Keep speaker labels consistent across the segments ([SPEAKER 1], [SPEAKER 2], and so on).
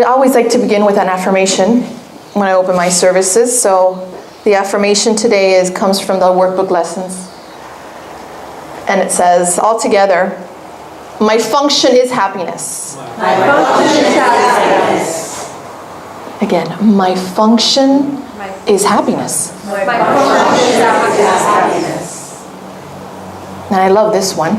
[SPEAKER 1] I always like to begin with an affirmation when I open my services. So the affirmation today comes from the workbook lessons. And it says, all together, my function is happiness.
[SPEAKER 2] My function is happiness.
[SPEAKER 1] Again, my function is happiness.
[SPEAKER 2] My function is happiness.
[SPEAKER 1] And I love this one.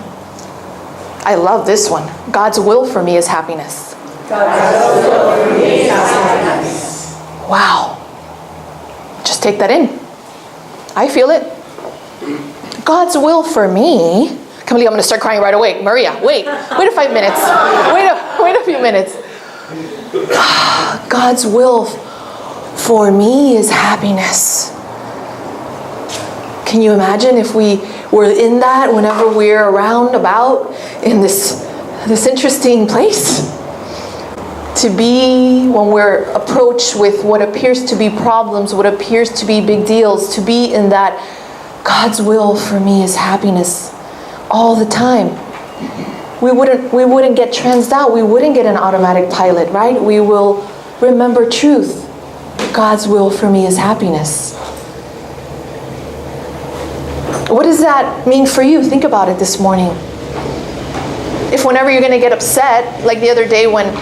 [SPEAKER 1] I love this one. God's will for me is happiness.
[SPEAKER 2] God's will for me is happiness.
[SPEAKER 1] Wow. Just take that in. I feel it. God's will for me. Come on, I'm going to start crying right away. Maria, wait a 5 minutes. Wait a few minutes. God's will for me is happiness. Can you imagine if we were in that whenever we're around about in this interesting place? To be, when we're approached with what appears to be problems, what appears to be big deals, to be in that God's will for me is happiness all the time. We wouldn't get transed out. We wouldn't get an automatic pilot, right? We will remember truth. God's will for me is happiness. What does that mean for you? Think about it this morning. If whenever you're going to get upset, like the other day when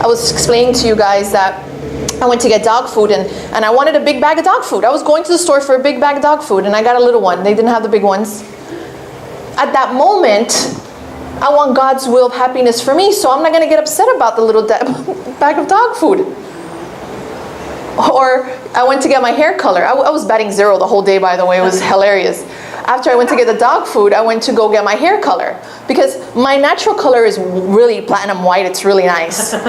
[SPEAKER 1] I was explaining to you guys that I went to get dog food and I wanted a big bag of dog food. I was going to the store for a big bag of dog food and I got a little one. They didn't have the big ones. At that moment, I want God's will of happiness for me, so I'm not going to get upset about the little bag of dog food. Or I went to get my hair color. I was batting zero the whole day, by the way. It was hilarious. After I went to get the dog food, I went to go get my hair color. Because my natural color is really platinum white. It's really nice. I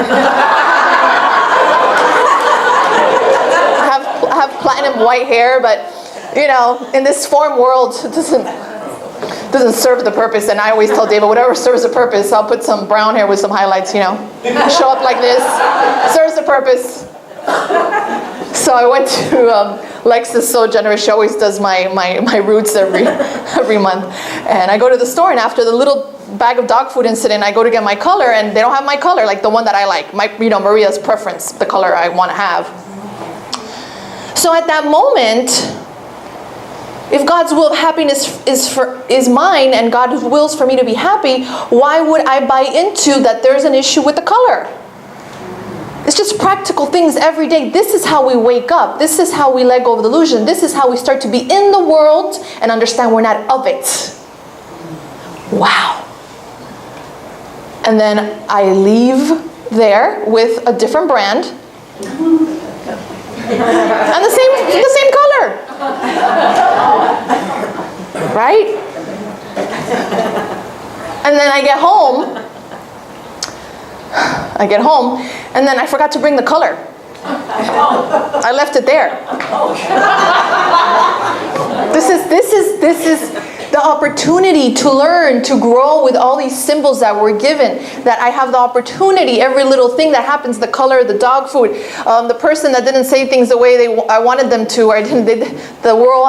[SPEAKER 1] have platinum white hair, but you know, in this form world, it doesn't serve the purpose. And I always tell David, whatever serves the purpose, I'll put some brown hair with some highlights, you know. Show up like this, serves the purpose. So I went to, Lex is so generous, she always does my roots every month. And I go to the store, and after the little bag of dog food incident, I go to get my color, and they don't have my color, like the one that I like, Maria's preference, the color I want to have. So at that moment, if God's will of happiness is mine, and God's wills for me to be happy, why would I buy into that there's an issue with the color? It's just practical things every day. This is how we wake up. This is how we let go of the illusion. This is how we start to be in the world and understand we're not of it. Wow. And then I leave there with a different brand. And the same color. Right? And then I get home, and then I forgot to bring the color. I left it there. This is the opportunity to learn, to grow with all these symbols that we're given. That I have the opportunity, every little thing that happens, the color, the dog food, the person that didn't say things the way I wanted them to, or the role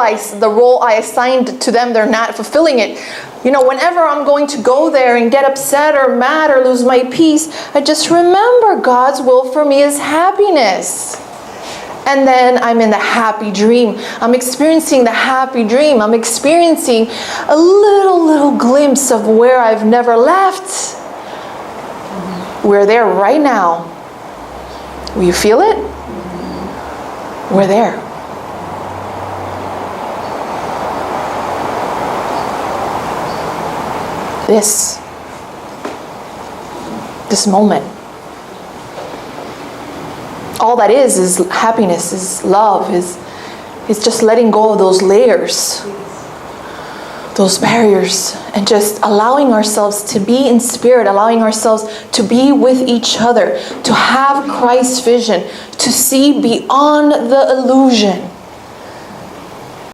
[SPEAKER 1] I assigned to them, they're not fulfilling it. You know, whenever I'm going to go there and get upset or mad or lose my peace, I just remember God's will for me is happiness. And then I'm in the happy dream. I'm experiencing the happy dream. I'm experiencing a little glimpse of where I've never left. We're there right now. Will you feel it? We're there. This moment. All that is happiness, is love, is just letting go of those layers, those barriers, and just allowing ourselves to be in spirit, allowing ourselves to be with each other, to have Christ's vision, to see beyond the illusion.